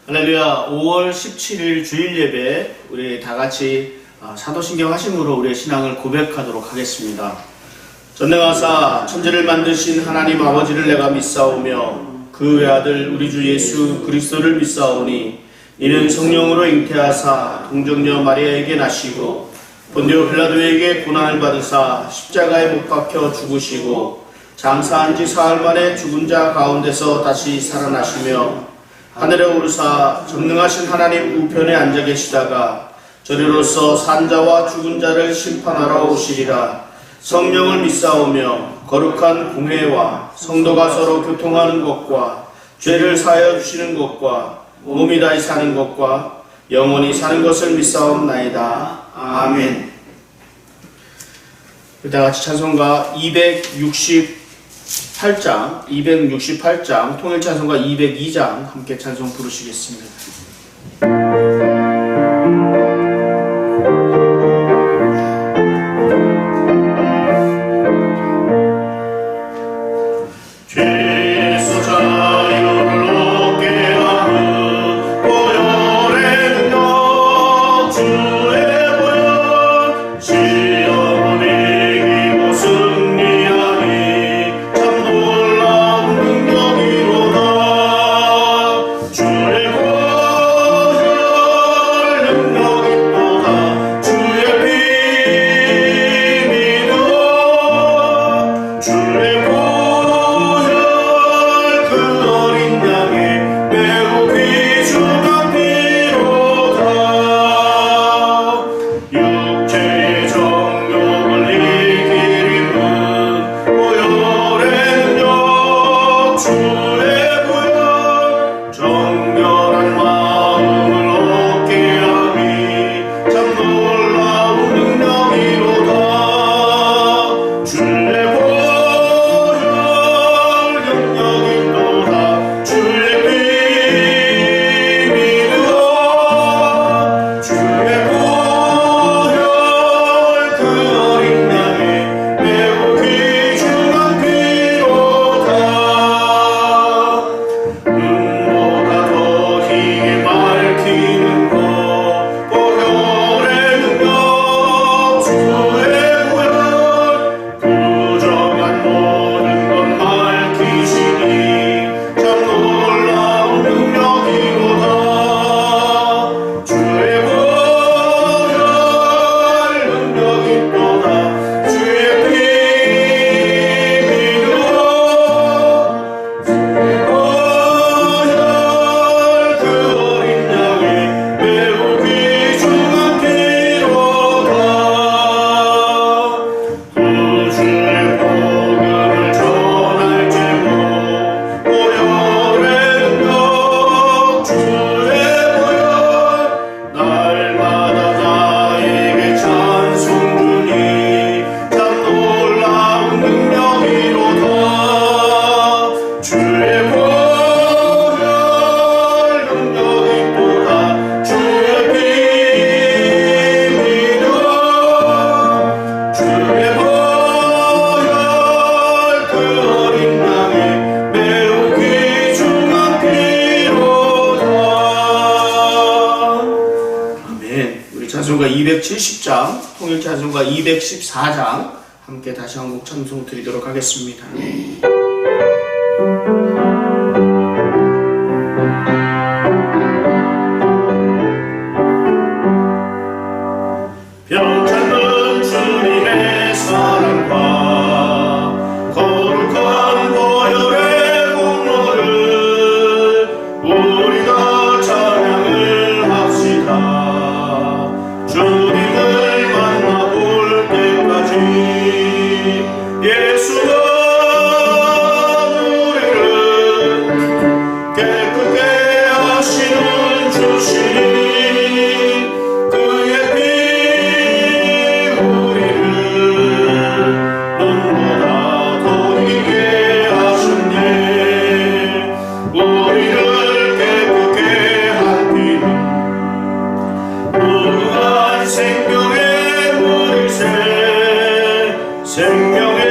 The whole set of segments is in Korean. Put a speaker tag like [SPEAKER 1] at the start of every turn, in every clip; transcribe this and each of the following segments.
[SPEAKER 1] 할렐루야. 5월 17일 주일 예배 우리 다 같이 사도신경 하심으로 우리의 신앙을 고백하도록 하겠습니다. 전능하사 천지를 만드신 하나님 아버지를 내가 믿사오며 그 외아들 우리 주 예수 그리스도를 믿사오니 이는 성령으로 잉태하사 동정녀 마리아에게 나시고 본디오 빌라도에게 고난을 받으사 십자가에 못 박혀 죽으시고 장사한 지 사흘 만에 죽은 자 가운데서 다시 살아나시며 하늘에 오르사 전능하신 하나님 우편에 앉아 계시다가 저리로서 산자와 죽은 자를 심판하러 오시리라. 성령을 믿사오며 거룩한 공회와 성도가 서로 교통하는 것과 죄를 사하여 주시는 것과 몸이 다시 사는 것과 영원히 사는 것을 믿사옵나이다. 아멘. 다 같이 찬송가 268장 통일 찬송가 202장 함께 찬송 부르시겠습니다. 찬송가 270장, 통일 찬송가 214장 함께 다시 한 곡 찬송 드리도록 하겠습니다. 병찬은 주님의 사랑과 거룩한 보혈의 공로를 우리 다 찬양을 합시다. 주님을 만나볼 때까지 예수는 우리를 깨끗게 하시는 주시니 그의 피 우리를 눈보다 더 희게 하셨네. 우리를 깨끗게 한 피는 무궁한 생명의 물이세. 생명의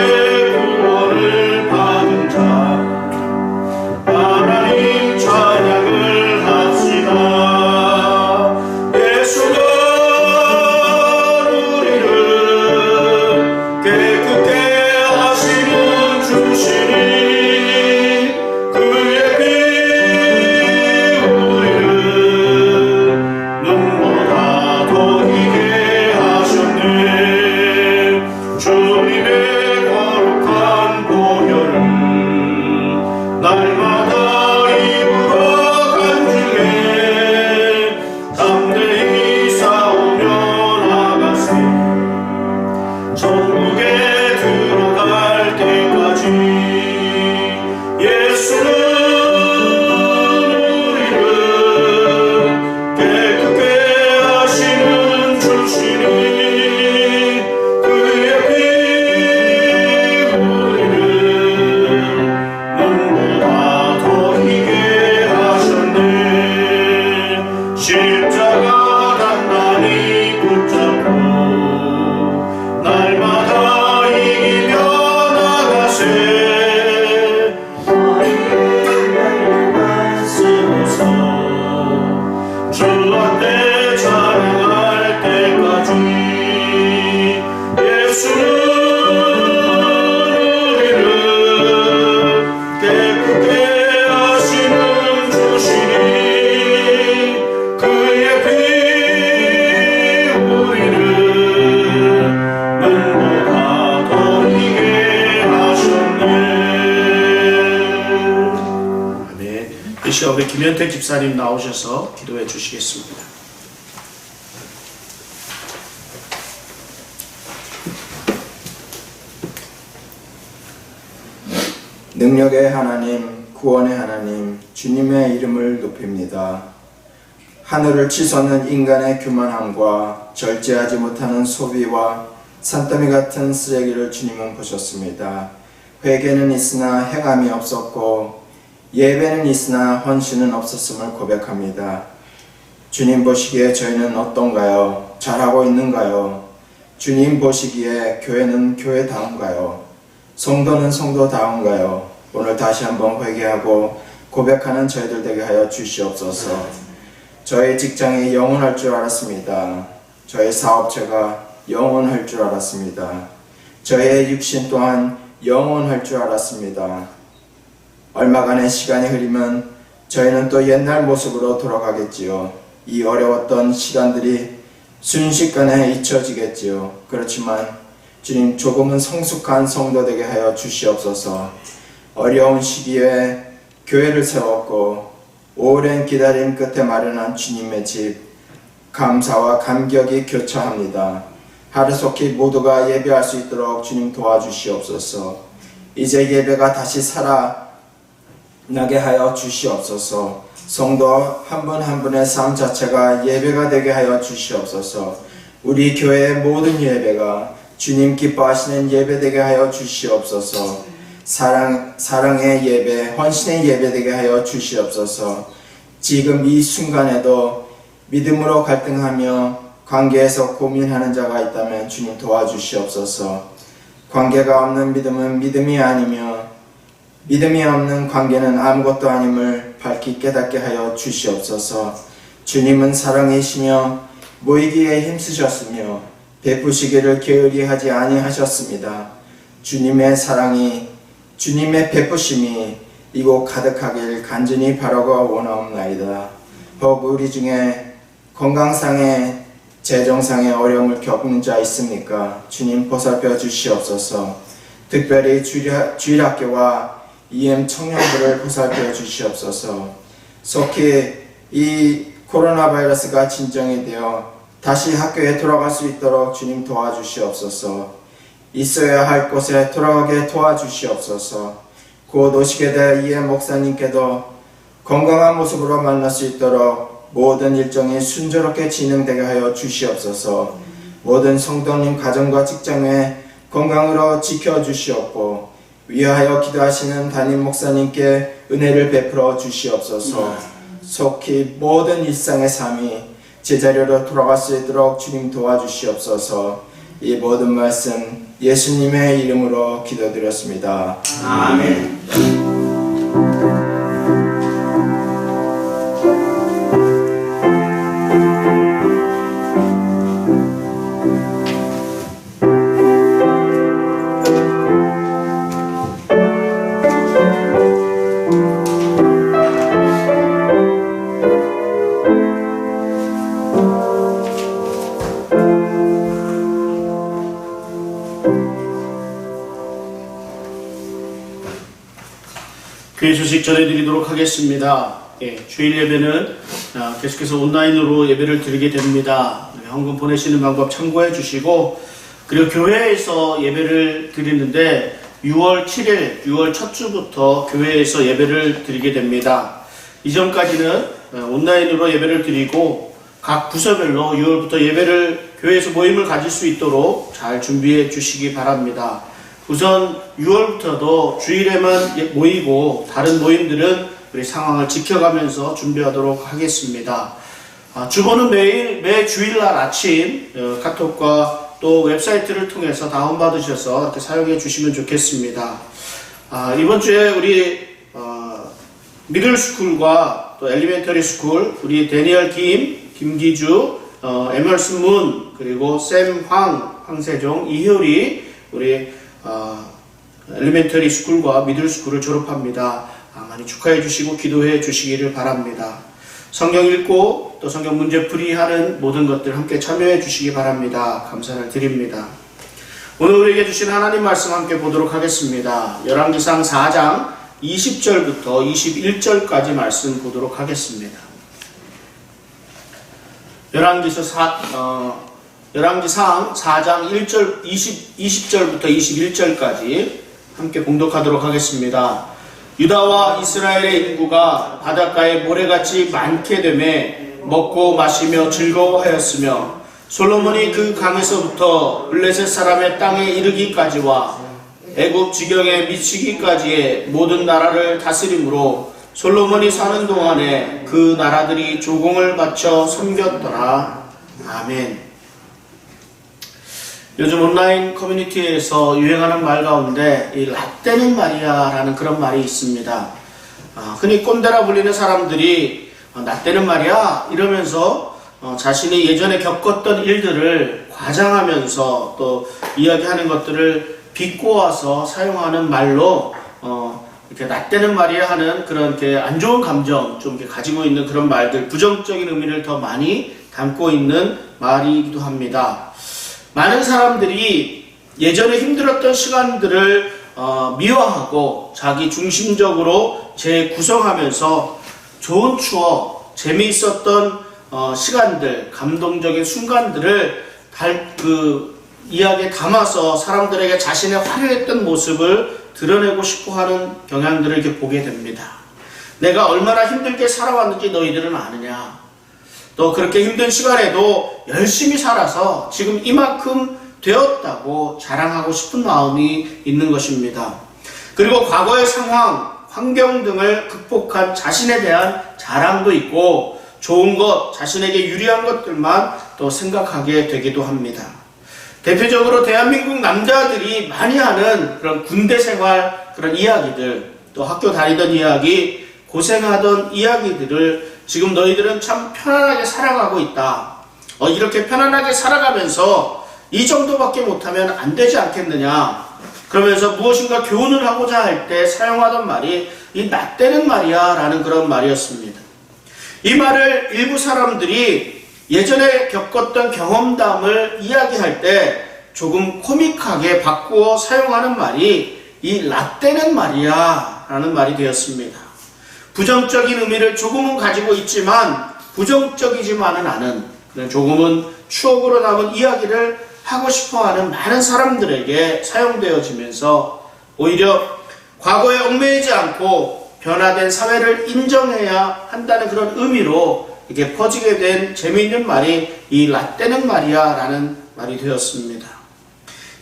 [SPEAKER 1] 구원을 받은 자 하나님 찬양을 합시다. 김현택 집사님 나오셔서 기도해 주시겠습니다.
[SPEAKER 2] 능력의 하나님, 구원의 하나님, 주님의 이름을 높입니다. 하늘을 치솟는 인간의 교만함과 절제하지 못하는 소비와 산더미 같은 쓰레기를 주님은 보셨습니다. 회개는 있으나 행함이 없었고 예배는 있으나 헌신은 없었음을 고백합니다. 주님 보시기에 저희는 어떤가요? 잘하고 있는가요? 주님 보시기에 교회는 교회다운가요? 성도는 성도다운가요? 오늘 다시 한번 회개하고 고백하는 저희들 되게 하여 주시옵소서. 저의 직장이 영원할 줄 알았습니다. 저의 사업체가 영원할 줄 알았습니다. 저의 육신 또한 영원할 줄 알았습니다. 얼마간의 시간이 흐리면 저희는 또 옛날 모습으로 돌아가겠지요. 이 어려웠던 시간들이 순식간에 잊혀지겠지요. 그렇지만 주님, 조금은 성숙한 성도 되게 하여 주시옵소서. 어려운 시기에 교회를 세웠고 오랜 기다림 끝에 마련한 주님의 집, 감사와 감격이 교차합니다. 하루속히 모두가 예배할 수 있도록 주님 도와주시옵소서. 이제 예배가 다시 살아나게 하여 주시옵소서. 성도 한 분 한 분의 삶 자체가 예배가 되게 하여 주시옵소서. 우리 교회의 모든 예배가 주님 기뻐하시는 예배 되게 하여 주시옵소서. 사랑의 예배, 헌신의 예배 되게 하여 주시옵소서. 지금 이 순간에도 믿음으로 갈등하며 관계에서 고민하는 자가 있다면 주님 도와주시옵소서. 관계가 없는 믿음은 믿음이 아니며 믿음이 없는 관계는 아무것도 아님을 밝히 깨닫게 하여 주시옵소서. 주님은 사랑이시며 모이기에 힘쓰셨으며 베푸시기를 게으리 하지 아니하셨습니다. 주님의 사랑이, 주님의 베푸심이 이곳 가득하길 간절히 바라고 원하옵나이다. 혹 우리 중에 건강상의 재정상의 어려움을 겪는 자 있습니까? 주님 보살펴 주시옵소서. 특별히 주일학교와 EM 청년부를 보살펴 주시옵소서. 속히 이 코로나 바이러스가 진정이 되어 다시 학교에 돌아갈 수 있도록 주님 도와주시옵소서. 있어야 할 곳에 돌아가게 도와주시옵소서. 곧 오시게 될 EM 목사님께도 건강한 모습으로 만날 수 있도록 모든 일정이 순조롭게 진행되게 하여 주시옵소서. 모든 성도님 가정과 직장에 건강으로 지켜주시옵고 위하여 기도하시는 담임 목사님께 은혜를 베풀어 주시옵소서. 속히 모든 일상의 삶이 제자리로 돌아갈 수 있도록 주님 도와주시옵소서. 이 모든 말씀 예수님의 이름으로 기도드렸습니다. 아멘.
[SPEAKER 1] 교회 소식 전해드리도록 하겠습니다. 주일 예배는 계속해서 온라인으로 예배를 드리게 됩니다. 헌금 보내시는 방법 참고해 주시고, 그리고 교회에서 예배를 드리는데 6월 7일, 6월 첫 주부터 교회에서 예배를 드리게 됩니다. 이전까지는 온라인으로 예배를 드리고 각 부서별로 6월부터 예배를 교회에서 모임을 가질 수 있도록 잘 준비해 주시기 바랍니다. 우선 6월부터도 주일에만 모이고 다른 모임들은 우리 상황을 지켜가면서 준비하도록 하겠습니다. 주보는 매 주일날 아침 카톡과 또 웹사이트를 통해서 다운받으셔서 이렇게 사용해 주시면 좋겠습니다. 이번 주에 우리 미들스쿨과 또 엘리멘터리 스쿨, 우리 데니얼 김기주, 에멀슨 문, 그리고 샘 황세종, 이효리, 우리 엘리멘터리 스쿨과 미들 스쿨을 졸업합니다. 많이 축하해 주시고 기도해 주시기를 바랍니다. 성경 읽고 또 성경 문제 풀이하는 모든 것들 함께 참여해 주시기 바랍니다. 감사를 드립니다. 오늘 우리에게 주신 하나님 말씀 함께 보도록 하겠습니다. 열왕기상 4장 20절부터 21절까지 말씀 보도록 하겠습니다. 열왕기상 4장 20절부터 21절까지 함께 봉독하도록 하겠습니다. 유다와 이스라엘의 인구가 바닷가에 모래같이 많게 되매 먹고 마시며 즐거워하였으며 솔로몬이 그 강에서부터 블레셋 사람의 땅에 이르기까지와 애굽 지경에 미치기까지의 모든 나라를 다스림으로 솔로몬이 사는 동안에 그 나라들이 조공을 바쳐 섬겼더라. 아멘. 요즘 온라인 커뮤니티에서 유행하는 말 가운데 이 라떼는 말이야라는 그런 말이 있습니다. 흔히 꼰대라 불리는 사람들이 라떼는 말이야 이러면서 자신이 예전에 겪었던 일들을 과장하면서 또 이야기하는 것들을 비꼬아서 사용하는 말로 이렇게 라떼는 말이야 하는 그런 이렇게 안 좋은 감정 좀 이렇게 가지고 있는 그런 말들, 부정적인 의미를 더 많이 담고 있는 말이기도 합니다. 많은 사람들이 예전에 힘들었던 시간들을 미화하고 자기 중심적으로 재구성하면서 좋은 추억, 재미있었던 시간들, 감동적인 순간들을 이야기에 담아서 사람들에게 자신의 화려했던 모습을 드러내고 싶어 하는 경향들을 이렇게 보게 됩니다. 내가 얼마나 힘들게 살아왔는지 너희들은 아느냐? 또 그렇게 힘든 시간에도 열심히 살아서 지금 이만큼 되었다고 자랑하고 싶은 마음이 있는 것입니다. 그리고 과거의 상황, 환경 등을 극복한 자신에 대한 자랑도 있고 좋은 것, 자신에게 유리한 것들만 또 생각하게 되기도 합니다. 대표적으로 대한민국 남자들이 많이 하는 그런 군대 생활 그런 이야기들, 또 학교 다니던 이야기, 고생하던 이야기들을 지금 너희들은 참 편안하게 살아가고 있다. 이렇게 편안하게 살아가면서 이 정도밖에 못하면 안 되지 않겠느냐. 그러면서 무엇인가 교훈을 하고자 할 때 사용하던 말이 이 라떼는 말이야 라는 그런 말이었습니다. 이 말을 일부 사람들이 예전에 겪었던 경험담을 이야기할 때 조금 코믹하게 바꾸어 사용하는 말이 이 라떼는 말이야 라는 말이 되었습니다. 부정적인 의미를 조금은 가지고 있지만 부정적이지만은 않은 그런 조금은 추억으로 남은 이야기를 하고 싶어하는 많은 사람들에게 사용되어지면서 오히려 과거에 얽매이지 않고 변화된 사회를 인정해야 한다는 그런 의미로 이렇게 퍼지게 된 재미있는 말이 이 라떼는 말이야 라는 말이 되었습니다.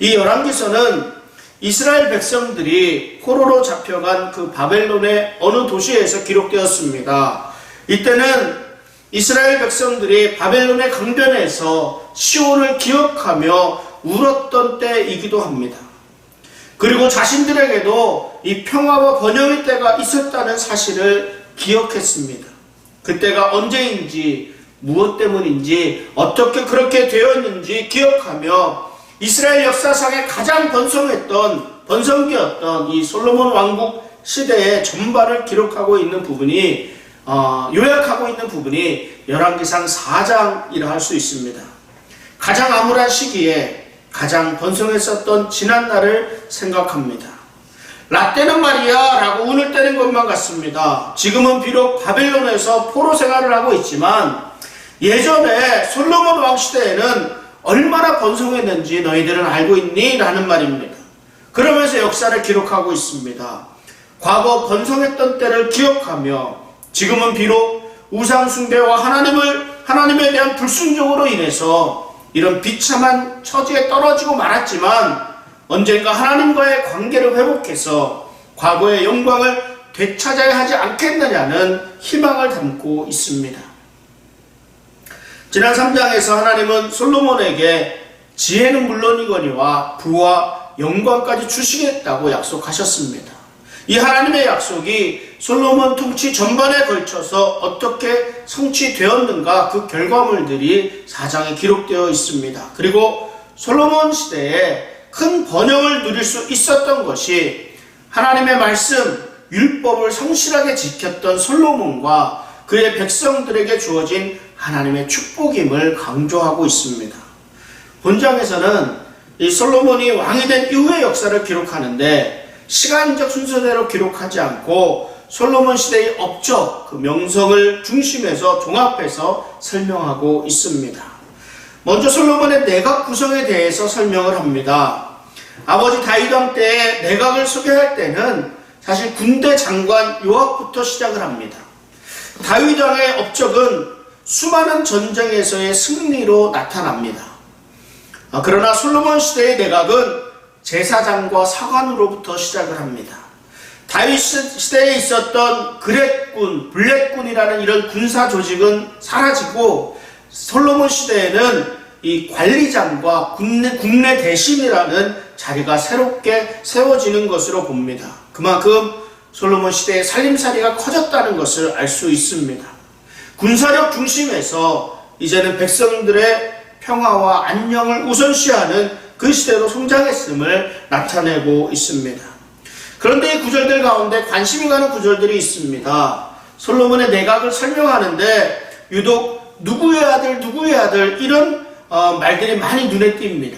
[SPEAKER 1] 이 열왕기서는 이스라엘 백성들이 포로로 잡혀간 그 바벨론의 어느 도시에서 기록되었습니다. 이때는 이스라엘 백성들이 바벨론의 강변에서 시온을 기억하며 울었던 때이기도 합니다. 그리고 자신들에게도 이 평화와 번영의 때가 있었다는 사실을 기억했습니다. 그때가 언제인지 무엇 때문인지 어떻게 그렇게 되었는지 기억하며 이스라엘 역사상에 가장 번성기였던 이 솔로몬 왕국 시대의 전반을 기록하고 있는 부분이 요약하고 있는 부분이 열왕기상 4장이라 할 수 있습니다. 가장 암울한 시기에 가장 번성했었던 지난날을 생각합니다. 라떼는 말이야 라고 운을 떼는 것만 같습니다. 지금은 비록 바벨론에서 포로 생활을 하고 있지만 예전에 솔로몬 왕 시대에는 얼마나 번성했는지 너희들은 알고 있니? 라는 말입니다. 그러면서 역사를 기록하고 있습니다. 과거 번성했던 때를 기억하며 지금은 비록 우상 숭배와 하나님에 대한 불순종으로 인해서 이런 비참한 처지에 떨어지고 말았지만 언젠가 하나님과의 관계를 회복해서 과거의 영광을 되찾아야 하지 않겠느냐는 희망을 담고 있습니다. 지난 3장에서 하나님은 솔로몬에게 지혜는 물론이거니와 부와 영광까지 주시겠다고 약속하셨습니다. 이 하나님의 약속이 솔로몬 통치 전반에 걸쳐서 어떻게 성취되었는가 그 결과물들이 4장에 기록되어 있습니다. 그리고 솔로몬 시대에 큰 번영을 누릴 수 있었던 것이 하나님의 말씀, 율법을 성실하게 지켰던 솔로몬과 그의 백성들에게 주어진 하나님의 축복임을 강조하고 있습니다. 본장에서는 이 솔로몬이 왕이 된 이후의 역사를 기록하는데 시간적 순서대로 기록하지 않고 솔로몬 시대의 업적, 그 명성을 중심에서 종합해서 설명하고 있습니다. 먼저 솔로몬의 내각 구성에 대해서 설명을 합니다. 아버지 다윗 왕 때의 내각을 소개할 때는 사실 군대 장관 요압부터 시작을 합니다. 다윗 왕의 업적은 수많은 전쟁에서의 승리로 나타납니다. 그러나 솔로몬 시대의 내각은 제사장과 사관으로부터 시작을 합니다. 다윗 시대에 있었던 그렛군, 블렛군이라는 이런 군사 조직은 사라지고 솔로몬 시대에는 이 관리장과 국내 대신이라는 자리가 새롭게 세워지는 것으로 봅니다. 그만큼 솔로몬 시대의 살림살이가 커졌다는 것을 알 수 있습니다. 군사력 중심에서 이제는 백성들의 평화와 안녕을 우선시하는 그 시대로 성장했음을 나타내고 있습니다. 그런데 이 구절들 가운데 관심이 가는 구절들이 있습니다. 솔로몬의 내각을 설명하는데 유독 누구의 아들 이런 말들이 많이 눈에 띕니다.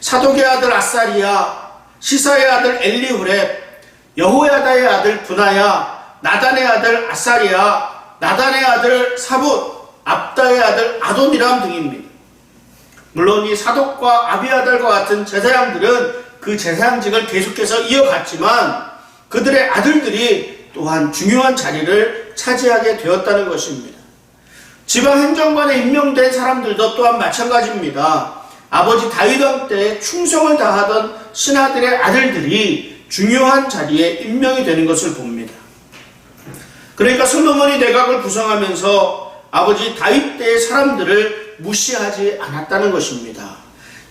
[SPEAKER 1] 사독의 아들 아사리야, 시사의 아들 엘리후렙, 여호야다의 아들 분하야, 나단의 아들 아사리야, 나단의 아들 사붓, 압다의 아들 아도니람 등입니다. 물론 이 사독과 아비아달과 같은 제사장들은 그 제사장직을 계속해서 이어갔지만 그들의 아들들이 또한 중요한 자리를 차지하게 되었다는 것입니다. 지방행정관에 임명된 사람들도 또한 마찬가지입니다. 아버지 다윗 왕 때 충성을 다하던 신하들의 아들들이 중요한 자리에 임명이 되는 것을 봅니다. 그러니까 솔로몬이 내각을 구성하면서 아버지 다윗 때의 사람들을 무시하지 않았다는 것입니다.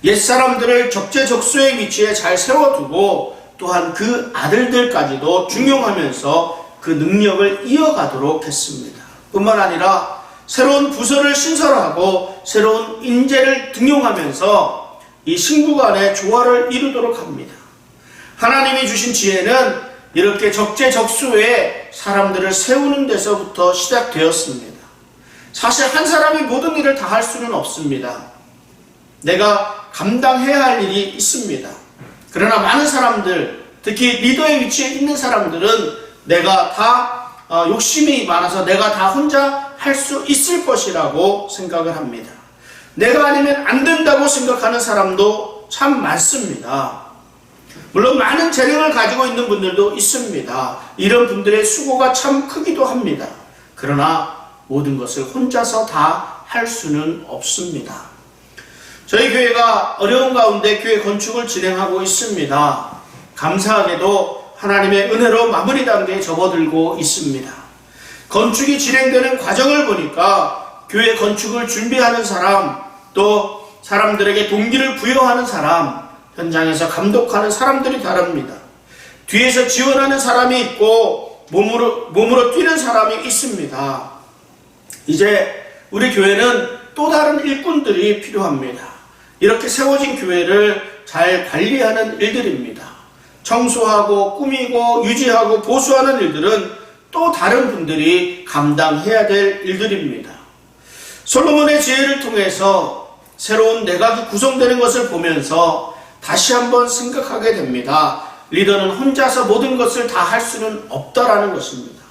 [SPEAKER 1] 옛사람들을 적재적소의 위치에 잘 세워두고 또한 그 아들들까지도 중용하면서 그 능력을 이어가도록 했습니다. 뿐만 아니라 새로운 부서를 신설하고 새로운 인재를 등용하면서 이 신부 간의 조화를 이루도록 합니다. 하나님이 주신 지혜는 이렇게 적재적소에 사람들을 세우는 데서부터 시작되었습니다. 사실 한 사람이 모든 일을 다 할 수는 없습니다. 내가 감당해야 할 일이 있습니다. 그러나 많은 사람들, 특히 리더의 위치에 있는 사람들은 내가 다 욕심이 많아서 내가 다 혼자 할 수 있을 것이라고 생각을 합니다. 내가 아니면 안 된다고 생각하는 사람도 참 많습니다. 물론 많은 재능을 가지고 있는 분들도 있습니다. 이런 분들의 수고가 참 크기도 합니다. 그러나 모든 것을 혼자서 다 할 수는 없습니다. 저희 교회가 어려운 가운데 교회 건축을 진행하고 있습니다. 감사하게도 하나님의 은혜로 마무리 단계에 접어들고 있습니다. 건축이 진행되는 과정을 보니까 교회 건축을 준비하는 사람, 또 사람들에게 동기를 부여하는 사람, 현장에서 감독하는 사람들이 다릅니다. 뒤에서 지원하는 사람이 있고 몸으로 뛰는 사람이 있습니다. 이제 우리 교회는 또 다른 일꾼들이 필요합니다. 이렇게 세워진 교회를 잘 관리하는 일들입니다. 청소하고 꾸미고 유지하고 보수하는 일들은 또 다른 분들이 감당해야 될 일들입니다. 솔로몬의 지혜를 통해서 새로운 내각이 구성되는 것을 보면서 다시 한번 생각하게 됩니다. 리더는 혼자서 모든 것을 다 할 수는 없다라는 것입니다.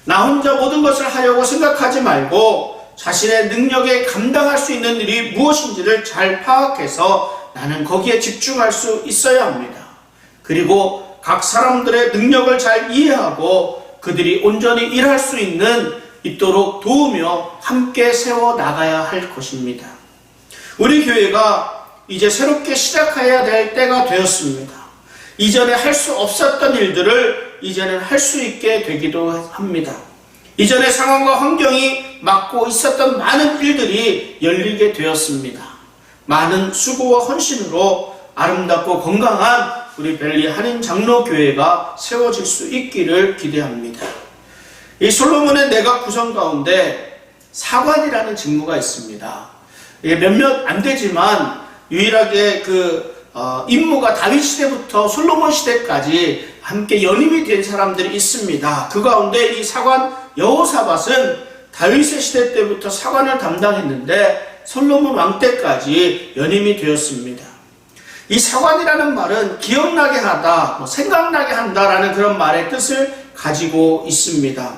[SPEAKER 1] 나 혼자 모든 것을 하려고 생각하지 말고 자신의 능력에 감당할 수 있는 일이 무엇인지를 잘 파악해서 나는 거기에 집중할 수 있어야 합니다. 그리고 각 사람들의 능력을 잘 이해하고 그들이 온전히 일할 수 있도록 도우며 함께 세워 나가야 할 것입니다. 우리 교회가 이제 새롭게 시작해야 될 때가 되었습니다. 이전에 할 수 없었던 일들을 이제는 할 수 있게 되기도 합니다. 이전의 상황과 환경이 막고 있었던 많은 일들이 열리게 되었습니다. 많은 수고와 헌신으로 아름답고 건강한 우리 벨리 한인 장로교회가 세워질 수 있기를 기대합니다. 이 솔로몬의 내각 구성 가운데 사관이라는 직무가 있습니다. 이게 몇몇 안 되지만 유일하게 임무가 다윗 시대부터 솔로몬 시대까지 함께 연임이 된 사람들이 있습니다. 그 가운데 이 사관 여호사밧은 다윗의 시대 때부터 사관을 담당했는데 솔로몬 왕 때까지 연임이 되었습니다. 이 사관이라는 말은 기억나게 하다, 생각나게 한다라는 그런 말의 뜻을 가지고 있습니다.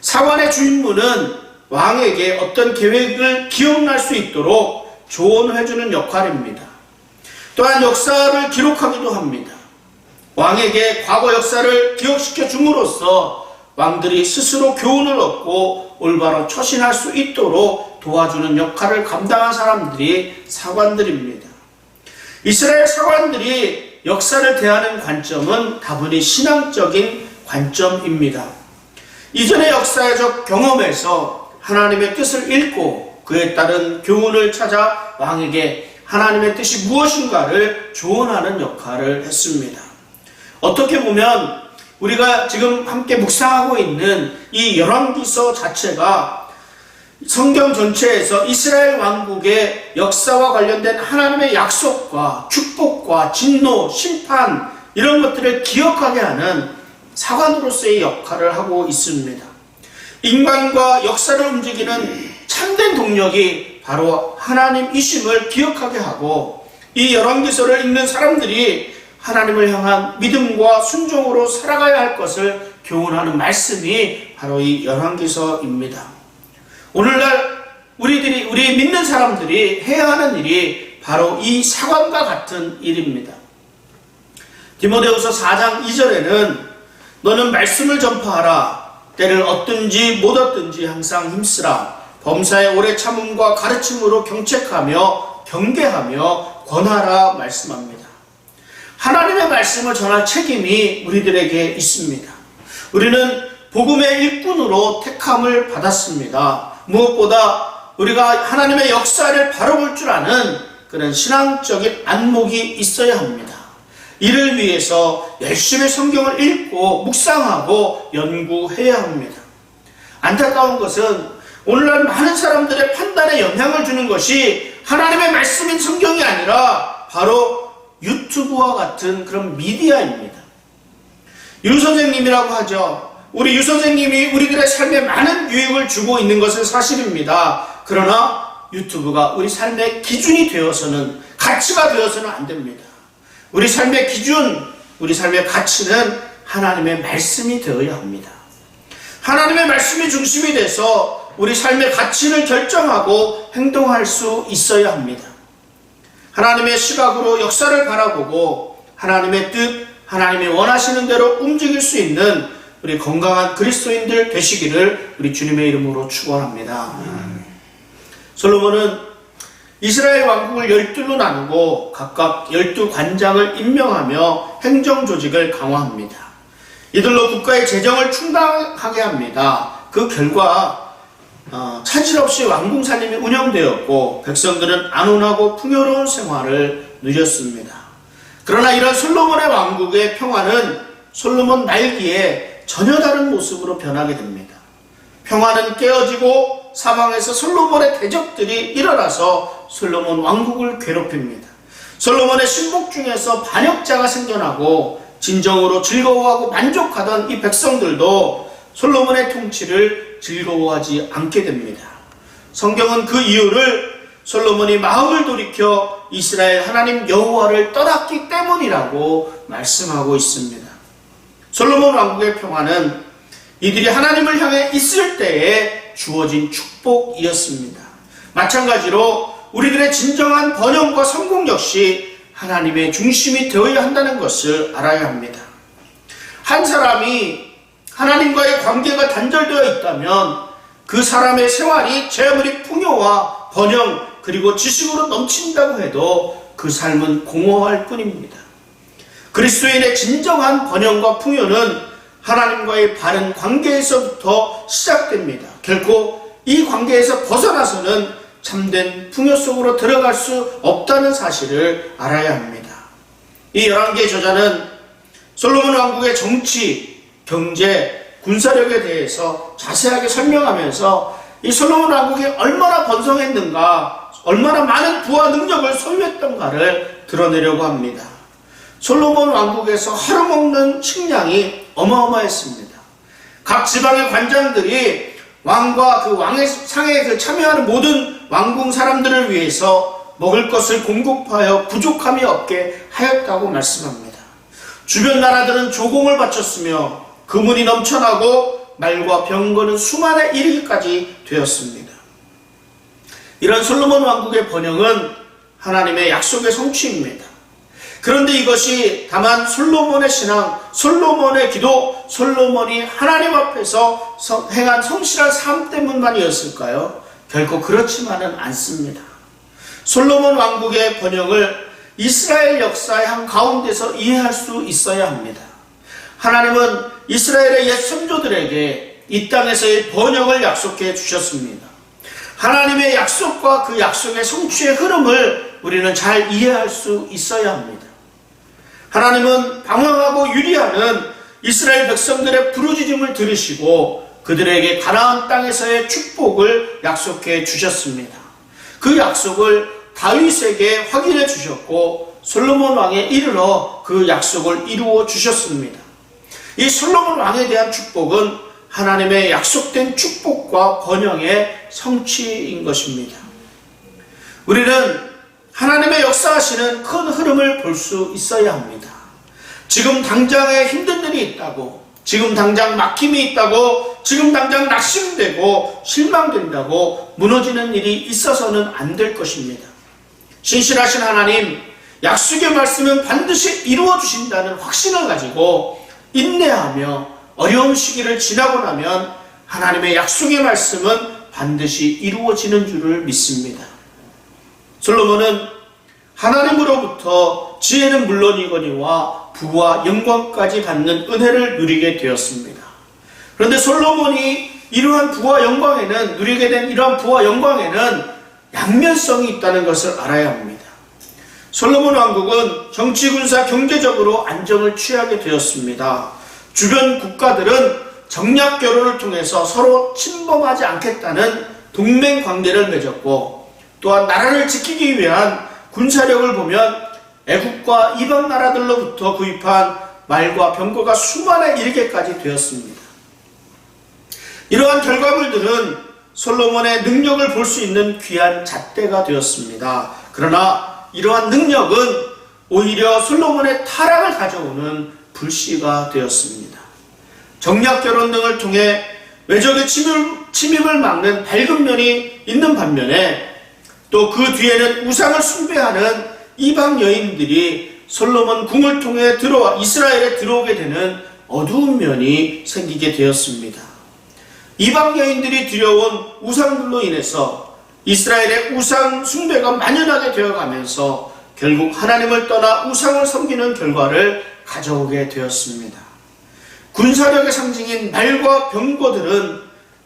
[SPEAKER 1] 사관의 주임무는 왕에게 어떤 계획을 기억날 수 있도록 조언해주는 역할입니다. 또한 역사를 기록하기도 합니다. 왕에게 과거 역사를 기억시켜 줌으로써 왕들이 스스로 교훈을 얻고 올바로 처신할 수 있도록 도와주는 역할을 감당한 사람들이 사관들입니다. 이스라엘 사관들이 역사를 대하는 관점은 다분히 신앙적인 관점입니다. 이전의 역사적 경험에서 하나님의 뜻을 읽고 그에 따른 교훈을 찾아 왕에게 하나님의 뜻이 무엇인가를 조언하는 역할을 했습니다. 어떻게 보면 우리가 지금 함께 묵상하고 있는 이 열왕기서 자체가 성경 전체에서 이스라엘 왕국의 역사와 관련된 하나님의 약속과 축복과 진노, 심판 이런 것들을 기억하게 하는 사관으로서의 역할을 하고 있습니다. 인간과 역사를 움직이는 참된 동력이 바로 하나님이심을 기억하게 하고 이 열왕기서를 읽는 사람들이 하나님을 향한 믿음과 순종으로 살아가야 할 것을 교훈하는 말씀이 바로 이 열왕기서입니다. 오늘날 우리 믿는 사람들이 해야 하는 일이 바로 이 사관과 같은 일입니다. 디모데후서 4장 2절에는 너는 말씀을 전파하라. 때를 얻든지 못 얻든지 항상 힘쓰라. 범사의 오래 참음과 가르침으로 경책하며 경계하며 권하라 말씀합니다. 하나님의 말씀을 전할 책임이 우리들에게 있습니다. 우리는 복음의 일꾼으로 택함을 받았습니다. 무엇보다 우리가 하나님의 역사를 바로 볼 줄 아는 그런 신앙적인 안목이 있어야 합니다. 이를 위해서 열심히 성경을 읽고 묵상하고 연구해야 합니다. 안타까운 것은 오늘날 많은 사람들의 판단에 영향을 주는 것이 하나님의 말씀인 성경이 아니라 바로 유튜브와 같은 그런 미디어입니다. 유 선생님이라고 하죠. 우리 유 선생님이 우리들의 삶에 많은 유익을 주고 있는 것은 사실입니다. 그러나 유튜브가 우리 삶의 기준이 되어서는, 가치가 되어서는 안 됩니다. 우리 삶의 기준, 우리 삶의 가치는 하나님의 말씀이 되어야 합니다. 하나님의 말씀이 중심이 돼서 우리 삶의 가치를 결정하고 행동할 수 있어야 합니다. 하나님의 시각으로 역사를 바라보고 하나님의 뜻, 하나님이 원하시는 대로 움직일 수 있는 우리 건강한 그리스도인들 되시기를 우리 주님의 이름으로 축원합니다. 솔로몬은 이스라엘 왕국을 12로 나누고 각각 12관장을 임명하며 행정조직을 강화합니다. 이들로 국가의 재정을 충당하게 합니다. 그 결과 차질 없이 왕궁살림이 운영되었고 백성들은 안온하고 풍요로운 생활을 누렸습니다. 그러나 이런 솔로몬의 왕국의 평화는 솔로몬 말기에 전혀 다른 모습으로 변하게 됩니다. 평화는 깨어지고 사방에서 솔로몬의 대적들이 일어나서 솔로몬 왕국을 괴롭힙니다. 솔로몬의 신복 중에서 반역자가 생겨나고 진정으로 즐거워하고 만족하던 이 백성들도 솔로몬의 통치를 즐거워하지 않게 됩니다. 성경은 그 이유를 솔로몬이 마음을 돌이켜 이스라엘 하나님 여호와를 떠났기 때문이라고 말씀하고 있습니다. 솔로몬 왕국의 평화는 이들이 하나님을 향해 있을 때에 주어진 축복이었습니다. 마찬가지로 우리들의 진정한 번영과 성공 역시 하나님의 중심이 되어야 한다는 것을 알아야 합니다. 한 사람이 하나님과의 관계가 단절되어 있다면 그 사람의 생활이 제 아무리 풍요와 번영 그리고 지식으로 넘친다고 해도 그 삶은 공허할 뿐입니다. 그리스도인의 진정한 번영과 풍요는 하나님과의 바른 관계에서부터 시작됩니다. 결코 이 관계에서 벗어나서는 참된 풍요 속으로 들어갈 수 없다는 사실을 알아야 합니다. 이 11개의 저자는 솔로몬 왕국의 정치, 경제, 군사력에 대해서 자세하게 설명하면서 이 솔로몬 왕국이 얼마나 번성했는가, 얼마나 많은 부와 능력을 소유했던가를 드러내려고 합니다. 솔로몬 왕국에서 하루 먹는 식량이 어마어마했습니다. 각 지방의 관장들이 왕과 그 왕의 상에 참여하는 모든 왕궁 사람들을 위해서 먹을 것을 공급하여 부족함이 없게 하였다고 말씀합니다. 주변 나라들은 조공을 바쳤으며 금은이 넘쳐나고 말과 병거는 수만에 이르기까지 되었습니다. 이런 솔로몬 왕국의 번영은 하나님의 약속의 성취입니다. 그런데 이것이 다만 솔로몬의 신앙, 솔로몬의 기도, 솔로몬이 하나님 앞에서 행한 성실한 삶 때문만이었을까요? 결코 그렇지만은 않습니다. 솔로몬 왕국의 번영을 이스라엘 역사의 한 가운데서 이해할 수 있어야 합니다. 하나님은 이스라엘의 옛 선조들에게 이 땅에서의 번영을 약속해 주셨습니다. 하나님의 약속과 그 약속의 성취의 흐름을 우리는 잘 이해할 수 있어야 합니다. 하나님은 방황하고 유리하는 이스라엘 백성들의 부르짖음을 들으시고 그들에게 가나안 땅에서의 축복을 약속해 주셨습니다. 그 약속을 다윗에게 확인해 주셨고 솔로몬 왕에 이르러 그 약속을 이루어 주셨습니다. 이 솔로몬 왕에 대한 축복은 하나님의 약속된 축복과 번영의 성취인 것입니다. 우리는 하나님의 역사하시는 큰 흐름을 볼 수 있어야 합니다. 지금 당장에 힘든 일이 있다고, 지금 당장 막힘이 있다고, 지금 당장 낙심되고 실망된다고 무너지는 일이 있어서는 안 될 것입니다. 신실하신 하나님, 약속의 말씀은 반드시 이루어 주신다는 확신을 가지고 인내하며 어려운 시기를 지나고 나면 하나님의 약속의 말씀은 반드시 이루어지는 줄을 믿습니다. 솔로몬은 하나님으로부터 지혜는 물론이거니와 부와 영광까지 받는 은혜를 누리게 되었습니다. 그런데 솔로몬이 이러한 부와 영광에는, 누리게 된 이러한 부와 영광에는 양면성이 있다는 것을 알아야 합니다. 솔로몬 왕국은 정치, 군사, 경제적으로 안정을 취하게 되었습니다. 주변 국가들은 정략 결혼을 통해서 서로 침범하지 않겠다는 동맹 관계를 맺었고, 또한 나라를 지키기 위한 군사력을 보면 애국과 이방 나라들로부터 구입한 말과 병거가 수만에 이르게까지 되었습니다. 이러한 결과물들은 솔로몬의 능력을 볼 수 있는 귀한 잣대가 되었습니다. 그러나 이러한 능력은 오히려 솔로몬의 타락을 가져오는 불씨가 되었습니다. 정략 결혼 등을 통해 외적의 침입을 막는 밝은 면이 있는 반면에 또 그 뒤에는 우상을 숭배하는 이방 여인들이 솔로몬 궁을 통해 이스라엘에 들어오게 되는 어두운 면이 생기게 되었습니다. 이방 여인들이 들여온 우상들로 인해서 이스라엘의 우상 숭배가 만연하게 되어가면서 결국 하나님을 떠나 우상을 섬기는 결과를 가져오게 되었습니다. 군사력의 상징인 말과 병거들은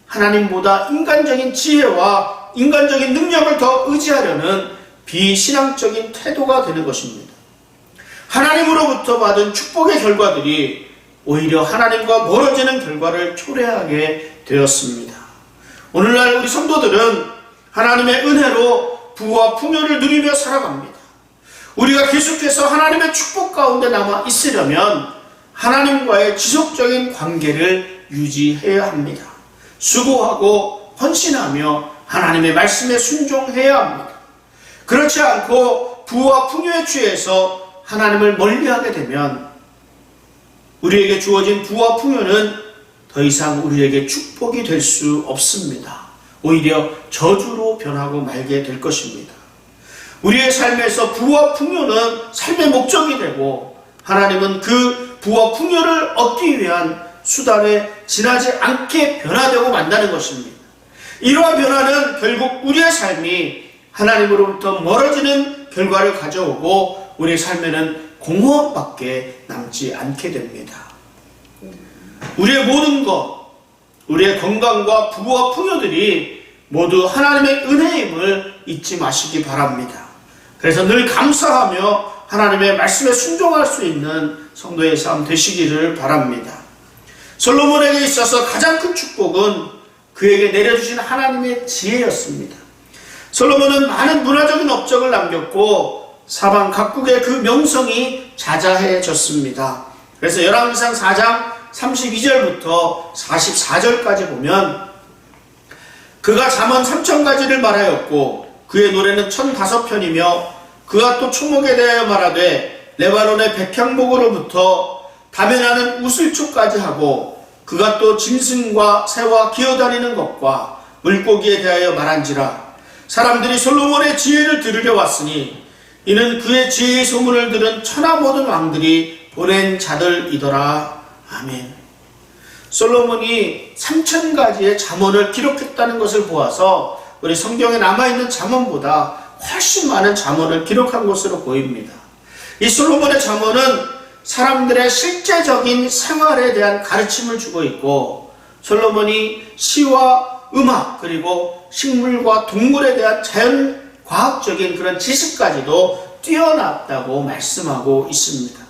[SPEAKER 1] 하나님보다 인간적인 지혜와 인간적인 능력을 더 의지하려는 비신앙적인 태도가 되는 것입니다. 하나님으로부터 받은 축복의 결과들이 오히려 하나님과 멀어지는 결과를 초래하게 되었습니다. 오늘날 우리 성도들은 하나님의 은혜로 부와 풍요를 누리며 살아갑니다. 우리가 계속해서 하나님의 축복 가운데 남아 있으려면 하나님과의 지속적인 관계를 유지해야 합니다. 수고하고 헌신하며 하나님의 말씀에 순종해야 합니다. 그렇지 않고 부와 풍요에 취해서 하나님을 멀리하게 되면 우리에게 주어진 부와 풍요는 더 이상 우리에게 축복이 될 수 없습니다. 오히려 저주로 변하고 말게 될 것입니다. 우리의 삶에서 부와 풍요는 삶의 목적이 되고 하나님은 그 부와 풍요를 얻기 위한 수단에 지나지 않게 변화되고 만다는 것입니다. 이러한 변화는 결국 우리의 삶이 하나님으로부터 멀어지는 결과를 가져오고 우리의 삶에는 공허밖에 남지 않게 됩니다. 우리의 모든 것, 우리의 건강과 부와 풍요들이 모두 하나님의 은혜임을 잊지 마시기 바랍니다. 그래서 늘 감사하며 하나님의 말씀에 순종할 수 있는 성도의 삶 되시기를 바랍니다. 솔로몬에게 있어서 가장 큰 축복은 그에게 내려주신 하나님의 지혜였습니다. 솔로몬은 많은 문화적인 업적을 남겼고 사방 각국의 그 명성이 자자해졌습니다. 그래서 열왕기상 4장 32절부터 44절까지 보면 그가 잠언 3000가지를 말하였고 그의 노래는 1005편이며 그가 또 초목에 대하여 말하되 레바논의 백향목으로부터 다면하는 우슬초까지 하고 그가 또 짐승과 새와 기어다니는 것과 물고기에 대하여 말한지라. 사람들이 솔로몬의 지혜를 들으려 왔으니 이는 그의 지혜의 소문을 들은 천하 모든 왕들이 보낸 자들이더라. 아멘. 솔로몬이 3000가지의 잠언을 기록했다는 것을 보아서 우리 성경에 남아있는 잠언보다 훨씬 많은 잠언을 기록한 것으로 보입니다. 이 솔로몬의 잠언은 사람들의 실제적인 생활에 대한 가르침을 주고 있고, 솔로몬이 시와 음악 그리고 식물과 동물에 대한 자연과학적인 그런 지식까지도 뛰어났다고 말씀하고 있습니다.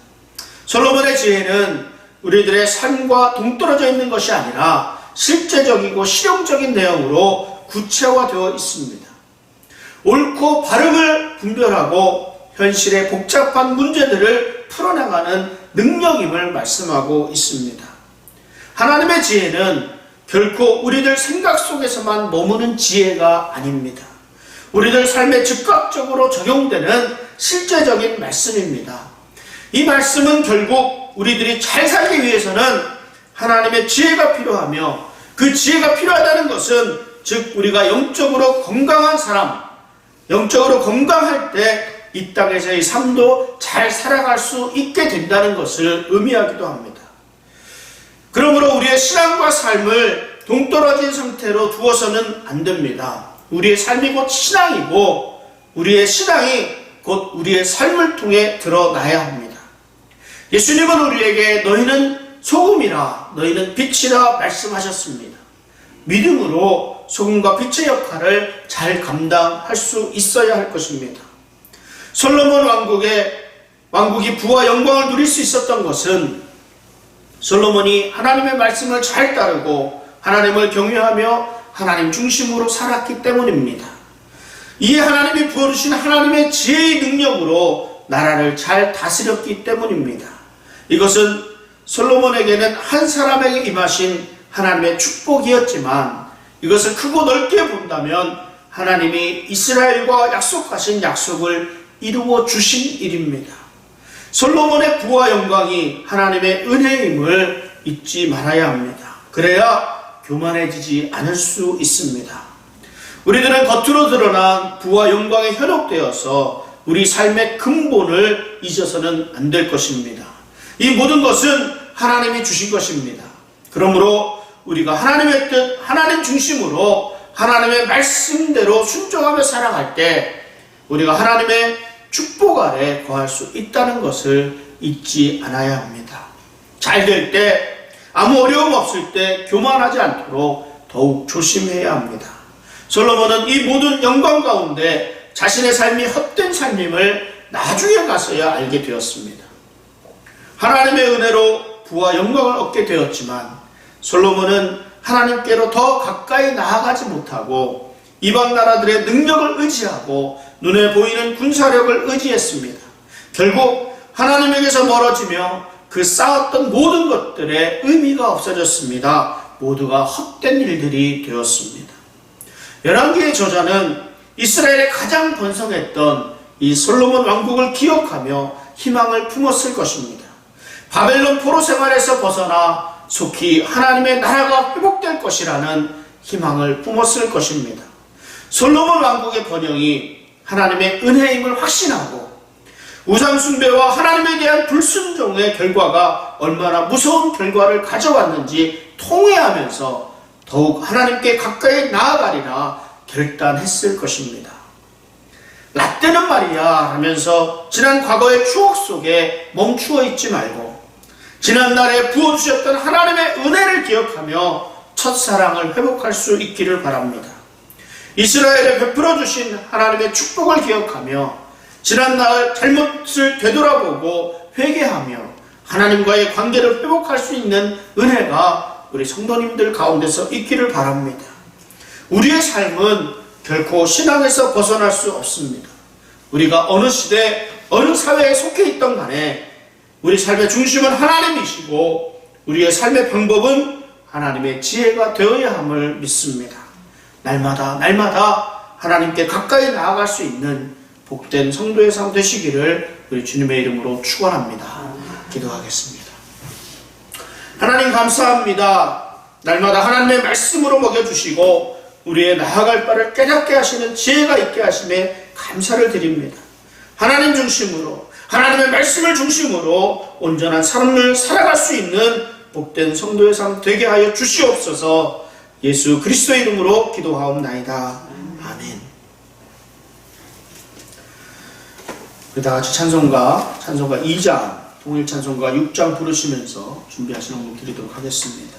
[SPEAKER 1] 솔로몬의 지혜는 우리들의 삶과 동떨어져 있는 것이 아니라 실제적이고 실용적인 내용으로 구체화되어 있습니다. 옳고 바름을 분별하고 현실의 복잡한 문제들을 풀어나가는 능력임을 말씀하고 있습니다. 하나님의 지혜는 결코 우리들 생각 속에서만 머무는 지혜가 아닙니다. 우리들 삶에 즉각적으로 적용되는 실제적인 말씀입니다. 이 말씀은 결국 우리들이 잘 살기 위해서는 하나님의 지혜가 필요하며, 그 지혜가 필요하다는 것은 즉 우리가 영적으로 건강한 사람, 영적으로 건강할 때 이 땅에서의 삶도 잘 살아갈 수 있게 된다는 것을 의미하기도 합니다. 그러므로 우리의 신앙과 삶을 동떨어진 상태로 두어서는 안 됩니다. 우리의 삶이 곧 신앙이고 우리의 신앙이 곧 우리의 삶을 통해 드러나야 합니다. 예수님은 우리에게 너희는 소금이라 너희는 빛이라 말씀하셨습니다. 믿음으로 소금과 빛의 역할을 잘 감당할 수 있어야 할 것입니다. 솔로몬 왕국이 부와 영광을 누릴 수 있었던 것은 솔로몬이 하나님의 말씀을 잘 따르고 하나님을 경외하며 하나님 중심으로 살았기 때문입니다. 이에 하나님이 부어주신 하나님의 지혜의 능력으로 나라를 잘 다스렸기 때문입니다. 이것은 솔로몬에게는 한 사람에게 임하신 하나님의 축복이었지만, 이것을 크고 넓게 본다면 하나님이 이스라엘과 약속하신 약속을 이루어 주신 일입니다. 솔로몬의 부와 영광이 하나님의 은혜임을 잊지 말아야 합니다. 그래야 교만해지지 않을 수 있습니다. 우리들은 겉으로 드러난 부와 영광에 현혹되어서 우리 삶의 근본을 잊어서는 안 될 것입니다. 이 모든 것은 하나님이 주신 것입니다. 그러므로 우리가 하나님의 뜻, 하나님 중심으로 하나님의 말씀대로 순종하며 살아갈 때 우리가 하나님의 축복 아래 거할 수 있다는 것을 잊지 않아야 합니다. 잘 될 때, 아무 어려움 없을 때 교만하지 않도록 더욱 조심해야 합니다. 솔로몬은 이 모든 영광 가운데 자신의 삶이 헛된 삶임을 나중에 가서야 알게 되었습니다. 하나님의 은혜로 부와 영광을 얻게 되었지만 솔로몬은 하나님께로 더 가까이 나아가지 못하고 이방 나라들의 능력을 의지하고 눈에 보이는 군사력을 의지했습니다. 결국 하나님에게서 멀어지며 그 쌓았던 모든 것들의 의미가 없어졌습니다. 모두가 헛된 일들이 되었습니다. 열왕기의 저자는 이스라엘의 가장 번성했던 이 솔로몬 왕국을 기억하며 희망을 품었을 것입니다. 바벨론 포로 생활에서 벗어나 속히 하나님의 나라가 회복될 것이라는 희망을 품었을 것입니다. 솔로몬 왕국의 번영이 하나님의 은혜임을 확신하고 우상숭배와 하나님에 대한 불순종의 결과가 얼마나 무서운 결과를 가져왔는지 통회하면서 더욱 하나님께 가까이 나아가리라 결단했을 것입니다. 라떼는 말이야 하면서 지난 과거의 추억 속에 멈추어 있지 말고 지난날에 부어주셨던 하나님의 은혜를 기억하며 첫사랑을 회복할 수 있기를 바랍니다. 이스라엘에 베풀어 주신 하나님의 축복을 기억하며 지난날 잘못을 되돌아보고 회개하며 하나님과의 관계를 회복할 수 있는 은혜가 우리 성도님들 가운데서 있기를 바랍니다. 우리의 삶은 결코 신앙에서 벗어날 수 없습니다. 우리가 어느 시대, 어느 사회에 속해 있던 간에 우리 삶의 중심은 하나님이시고 우리의 삶의 방법은 하나님의 지혜가 되어야 함을 믿습니다. 날마다 하나님께 가까이 나아갈 수 있는 복된 성도의 삶 되시기를 우리 주님의 이름으로 축원합니다. 기도하겠습니다. 하나님 감사합니다. 날마다 하나님의 말씀으로 먹여주시고 우리의 나아갈 바를 깨닫게 하시는 지혜가 있게 하심에 감사를 드립니다. 하나님 중심으로, 하나님의 말씀을 중심으로 온전한 삶을 살아갈 수 있는 복된 성도의 삶 되게 하여 주시옵소서. 예수 그리스도의 이름으로 기도하옵나이다. 아멘. 우리 다 같이 찬송가 2장, 동일 찬송가 6장 부르시면서 준비하시는 분 드리도록 하겠습니다.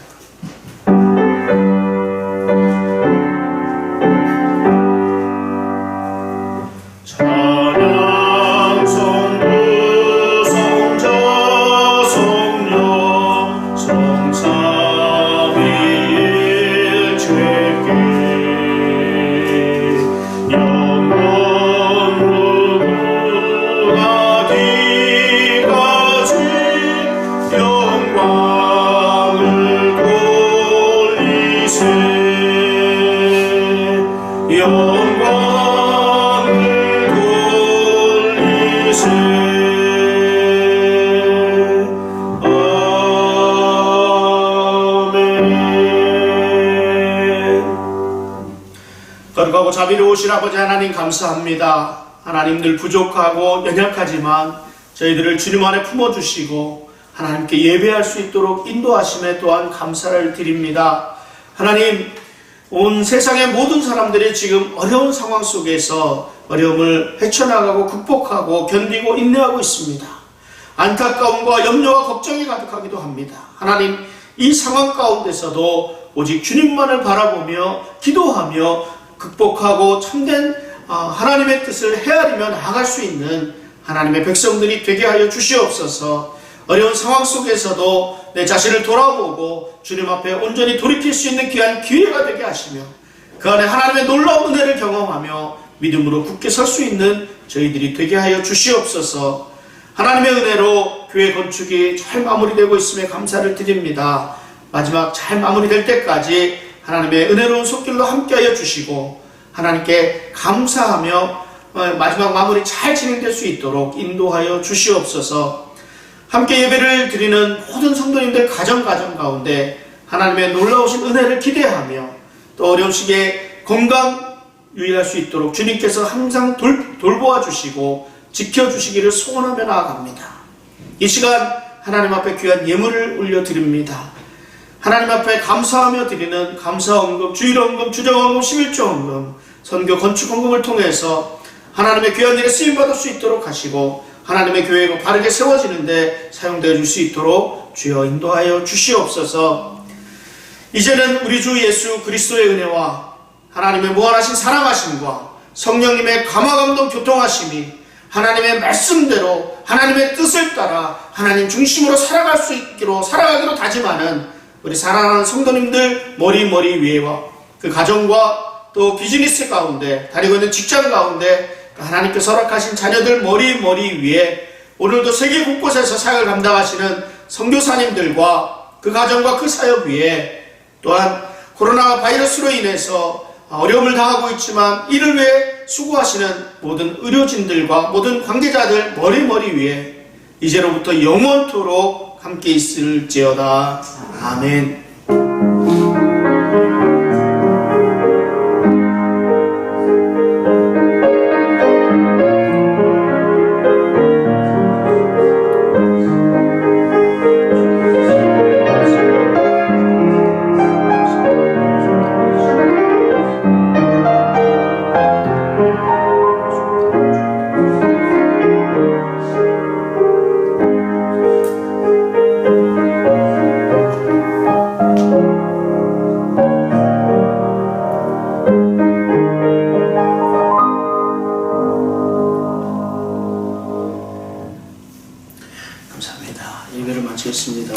[SPEAKER 1] 거룩하고 자비로우신 아버지 하나님 감사합니다. 하나님 늘 부족하고 연약하지만 저희들을 주님 안에 품어주시고 하나님께 예배할 수 있도록 인도하심에 또한 감사를 드립니다. 하나님, 온 세상의 모든 사람들이 지금 어려운 상황 속에서 어려움을 헤쳐나가고 극복하고 견디고 인내하고 있습니다. 안타까움과 염려와 걱정이 가득하기도 합니다. 하나님, 이 상황 가운데서도 오직 주님만을 바라보며 기도하며 극복하고 참된 하나님의 뜻을 헤아리며 나아갈 수 있는 하나님의 백성들이 되게 하여 주시옵소서. 어려운 상황 속에서도 내 자신을 돌아보고 주님 앞에 온전히 돌이킬 수 있는 귀한 기회가 되게 하시며 그 안에 하나님의 놀라운 은혜를 경험하며 믿음으로 굳게 설 수 있는 저희들이 되게 하여 주시옵소서. 하나님의 은혜로 교회 건축이 잘 마무리되고 있음에 감사를 드립니다. 마지막 잘 마무리될 때까지 하나님의 은혜로운 손길로 함께하여 주시고 하나님께 감사하며 마지막 마무리 잘 진행될 수 있도록 인도하여 주시옵소서. 함께 예배를 드리는 모든 성도님들 가정 가운데 하나님의 놀라우신 은혜를 기대하며 또 어려운 시기에 건강 유의할 수 있도록 주님께서 항상 돌보아 주시고 지켜주시기를 소원하며 나아갑니다. 이 시간 하나님 앞에 귀한 예물을 올려드립니다. 하나님 앞에 감사하며 드리는 감사헌금, 주일헌금, 주정헌금, 11조헌금, 선교 건축헌금을 통해서 하나님의 귀한 일에 쓰임받을 수 있도록 하시고 하나님의 교회가 바르게 세워지는데 사용되어 줄 수 있도록 주여 인도하여 주시옵소서. 이제는 우리 주 예수 그리스도의 은혜와 하나님의 무한하신 사랑하심과 성령님의 감화감동 교통하심이 하나님의 말씀대로 하나님의 뜻을 따라 하나님 중심으로 살아가기로 다짐하는 우리 사랑하는 성도님들 머리 위에와 그 가정과 또 비즈니스 가운데 다니고 있는 직장 가운데 하나님께서 허락하신 자녀들 머리 위에 오늘도 세계 곳곳에서 사역을 감당하시는 선교사님들과 그 가정과 그 사역 위에 또한 코로나 바이러스로 인해서 어려움을 당하고 있지만 이를 위해 수고하시는 모든 의료진들과 모든 관계자들 머리 위에 이제로부터 영원토록 함께 있을지어다. 아멘. 감사합니다. 예배를 마치겠습니다.